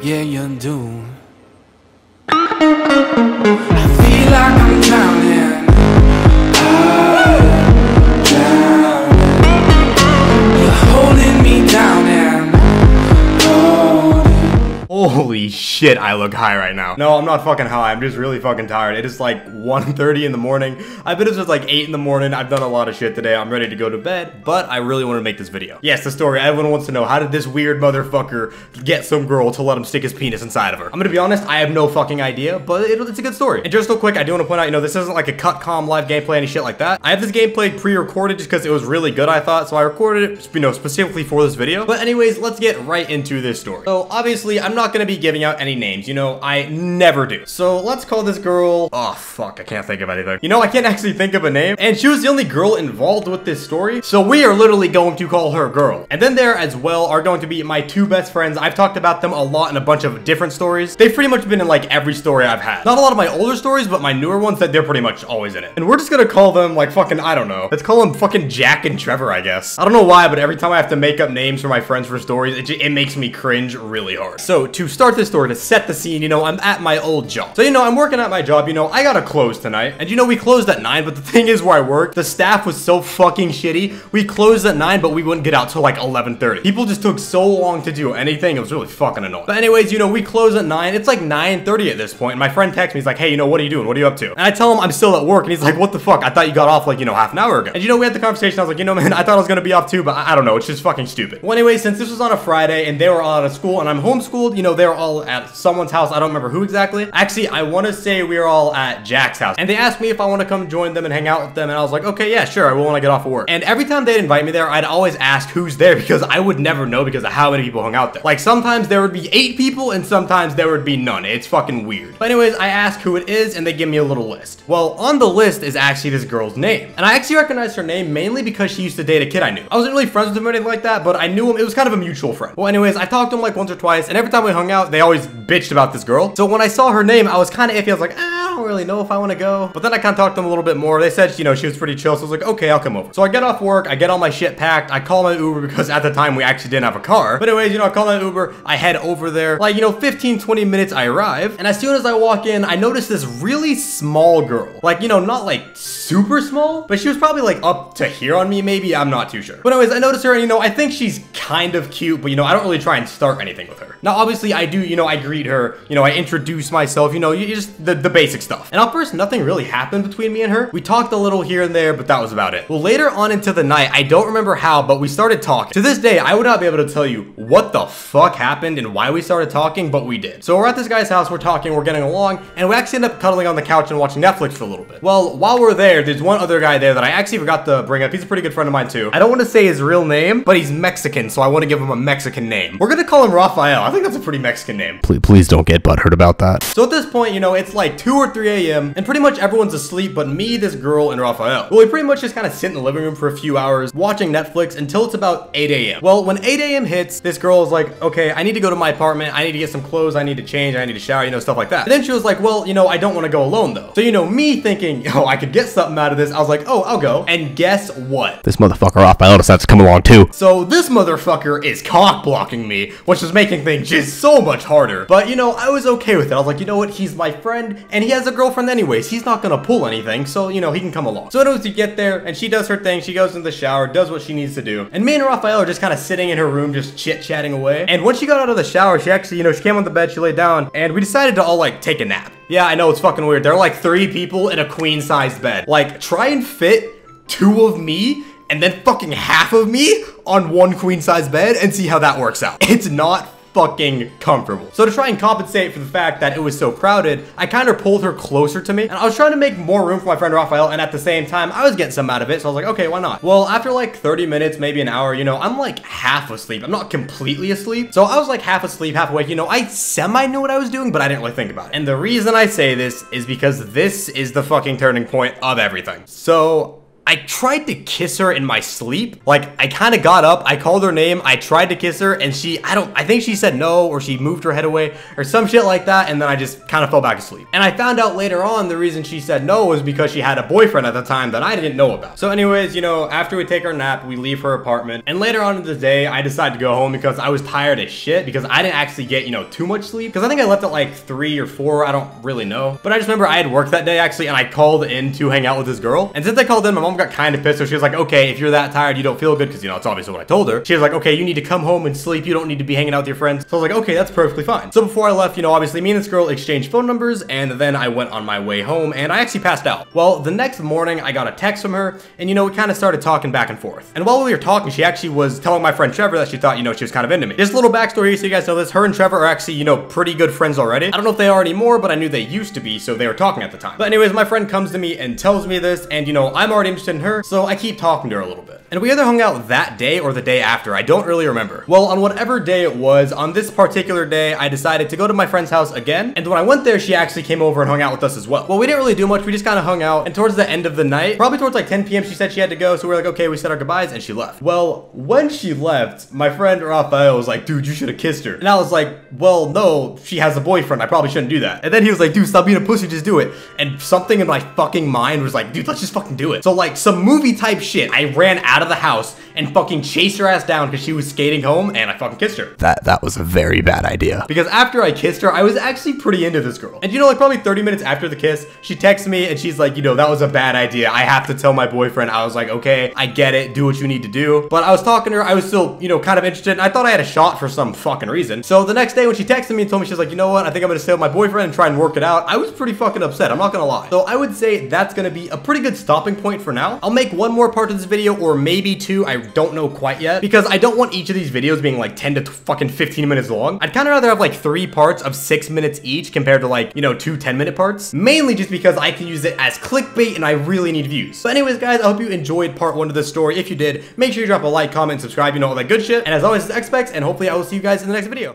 yeah, you're doomed. I feel like I'm drowning. You're holding me down and holy shit, I look high right now. No, I'm not fucking high. I'm just really fucking tired. It is like 1:30 in the morning. I've been up since like 8 in the morning. I've done a lot of shit today. I'm ready to go to bed, but I really want to make this video. Yes, the story. Everyone wants to know, how did this weird motherfucker get some girl to let him stick his penis inside of her? I'm gonna be honest, I have no fucking idea, but it's a good story. And just real quick, I do want to point out, you know, this isn't like a cut com live gameplay, any shit like that. I have this gameplay pre-recorded just because it was really good, I thought, so I recorded it, you know, specifically for this video. But anyways, let's get right into this story. So obviously, I'm not gonna be giving out any names, you know, I never do. So let's call this girl, oh fuck, I can't think of anything. You know, I can't actually think of a name, and she was the only girl involved with this story, so we are literally going to call her Girl. And then there as well are going to be my two best friends. I've talked about them a lot in a bunch of different stories. They've pretty much been in like every story I've had. Not a lot of my older stories, but my newer ones that they're pretty much always in it. And we're just gonna call them like fucking, I don't know. Let's call them fucking Jack and Trevor, I guess. I don't know why, but every time I have to make up names for my friends for stories, it makes me cringe really hard. So to start this story, to set the scene, you know, I'm at my old job. So, you know, I'm working at my job, you know, I gotta close tonight. And you know, we closed at 9, but the thing is where I work, the staff was so fucking shitty. We closed at 9, but we wouldn't get out till like 11:30. People just took so long to do anything. It was really fucking annoying. But anyways, you know, we close at 9. It's like 9:30 at this point. And my friend texts me, he's like, hey, you know, what are you doing? What are you up to? And I tell him I'm still at work. And he's like, what the fuck? I thought you got off like, you know, half an hour ago. And you know, we had the conversation. I was like, you know, man, I thought I was gonna be off too, but I don't know. It's just fucking stupid. Well, anyway, since this was on a Friday and they were all out of school and I'm homeschooled, you know, they were all at someone's house. I don't remember who exactly. Actually, I want to say we were all at Jack's house. And they asked me if I want to come join them and hang out with them. And I was like, okay, yeah, sure. I will when I get off of work. And every time they'd invite me there, I'd always ask who's there because I would never know because of how many people hung out there. Like sometimes there would be 8 people and sometimes there would be none. It's fucking weird. But anyways, I ask who it is and they give me a little list. Well, on the list is actually this girl's name. And I actually recognized her name mainly because she used to date a kid I knew. I wasn't really friends with him or anything like that, but I knew him. It was kind of a mutual friend. Well, anyways, I talked to him like once or twice and every time we hung out, they always bitched about this girl. So when I saw her name, I was kind of iffy. I was like, I don't really know if I want to go. But then I kind of talked to them a little bit more. They said, you know, she was pretty chill. So I was like, okay, I'll come over. So I get off work. I get all my shit packed. I call my Uber because at the time we actually didn't have a car. But anyways, you know, I call my Uber. I head over there. Like, you know, 15, 20 minutes I arrive. And as soon as I walk in, I notice this really small girl. Like, you know, not like super small, but she was probably like up to here on me, maybe. I'm not too sure. But anyways, I notice her and, you know, I think she's kind of cute, but, you know, I don't really try and start anything with her. Now, obviously, I do, you know, I greet her. You know, I introduce myself, you know, you just the basic stuff. And at first, nothing really happened between me and her. We talked a little here and there, but that was about it. Well, later on into the night, I don't remember how, but we started talking. To this day, I would not be able to tell you what the fuck happened and why we started talking, but we did. So we're at this guy's house, we're talking, we're getting along, and we actually end up cuddling on the couch and watching Netflix for a little bit. Well, while we're there, there's one other guy there that I actually forgot to bring up. He's a pretty good friend of mine too. I don't want to say his real name, but he's Mexican, so I want to give him a Mexican name. We're gonna call him Rafael. I think that's a pretty Mexican name. Please don't get butthurt about that. So at this point, you know, it's like 2 or 3 a.m. and pretty much everyone's asleep but me, this girl, and Rafael. Well, we pretty much just kind of sit in the living room for a few hours watching Netflix until it's about 8 a.m. Well, when 8 a.m. hits, this girl is like, okay, I need to go to my apartment. I need to get some clothes. I need to change. I need to shower, you know, stuff like that. And then she was like, well, you know, I don't want to go alone though. So, you know, me thinking, oh, I could get something out of this. I was like, oh, I'll go. And guess what? This motherfucker Rafael decides to come along too. So this motherfucker is cock blocking me, which is making things just so much harder. But, you know, I was okay with it. I was like, you know what? He's my friend and he has a girlfriend anyways. He's not gonna pull anything. So, you know, he can come along. So anyways, we get there and she does her thing. She goes in the shower, does what she needs to do. And me and Rafael are just kind of sitting in her room, just chit-chatting away. And when she got out of the shower, she actually, you know, she came on the bed, she laid down, and we decided to all like take a nap. Yeah, I know, it's fucking weird. There are like 3 people in a queen-sized bed. Like, try and fit 2 of me and then fucking half of me on 1 queen-size bed and see how that works out. It's not fucking comfortable. So to try and compensate for the fact that it was so crowded, I kind of pulled her closer to me and I was trying to make more room for my friend Rafael, and at the same time I was getting some out of it, so I was like, okay, why not? Well, after like 30 minutes, maybe an hour, you know, I'm like half asleep. I'm not completely asleep, so I was like half asleep, half awake. You know, I semi knew what I was doing, but I didn't really think about it. And the reason I say this is because this is the fucking turning point of everything. So I tried to kiss her in my sleep. Like, I kind of got up, I called her name, I tried to kiss her, and I think she said no, or she moved her head away, or some shit like that, and then I just kind of fell back asleep. And I found out later on the reason she said no was because she had a boyfriend at the time that I didn't know about. So anyways, you know, after we take our nap, we leave her apartment, and later on in the day, I decided to go home because I was tired as shit, because I didn't actually get, you know, too much sleep, because I think I left at like 3 or 4, I don't really know. But I just remember I had work that day actually, and I called in to hang out with this girl, and since I called in, my mom got kind of pissed, so she was like, okay, if you're that tired, you don't feel good, because, you know, it's obviously what I told her. She was like, okay, you need to come home and sleep, you don't need to be hanging out with your friends. So I was like, okay, that's perfectly fine. So before I left, you know, obviously me and this girl exchanged phone numbers, and then I went on my way home, and I actually passed out. Well, the next morning, I got a text from her, and, you know, we kind of started talking back and forth. And while we were talking, she actually was telling my friend Trevor that she thought, you know, she was kind of into me. Just a little backstory here so you guys know this. Her and Trevor are actually, you know, pretty good friends already. I don't know if they are anymore, but I knew they used to be, so they were talking at the time. But anyways, my friend comes to me and tells me this, and, you know, I'm already interested in her, so I keep talking to her a little bit. And we either hung out that day or the day after. I don't really remember. Well, on whatever day it was, on this particular day, I decided to go to my friend's house again. And when I went there, she actually came over and hung out with us as well. Well, we didn't really do much. We just kind of hung out. And towards the end of the night, probably towards like 10 p.m., she said she had to go. So we were like, okay, we said our goodbyes, and she left. Well, when she left, my friend Raphael was like, dude, you should have kissed her. And I was like, well, no, she has a boyfriend. I probably shouldn't do that. And then he was like, dude, stop being a pussy, just do it. And something in my fucking mind was like, dude, let's just fucking do it. So like some movie type shit, I ran out of the house and fucking chased her ass down because she was skating home, and I fucking kissed her. That was a very bad idea. Because after I kissed her, I was actually pretty into this girl. And you know, like probably 30 minutes after the kiss, she texts me and she's like, you know, that was a bad idea. I have to tell my boyfriend. I was like, okay, I get it. Do what you need to do. But I was talking to her. I was still, you know, kind of interested. And I thought I had a shot for some fucking reason. So the next day when she texted me and told me, she's like, you know what? I think I'm going to stay with my boyfriend and try and work it out. I was pretty fucking upset. I'm not going to lie. So I would say that's going to be a pretty good stopping point for now. I'll make one more part of this video or maybe two. I don't know quite yet because I don't want each of these videos being like 10 to fucking 15 minutes long. I'd kind of rather have like 3 parts of 6 minutes each compared to like, you know, 2 10-minute parts. Mainly just because I can use it as clickbait and I really need views. So anyways, guys, I hope you enjoyed part 1 of this story. If you did, make sure you drop a like, comment, subscribe, you know, all that good shit. And as always, it's Xpex, and hopefully I will see you guys in the next video.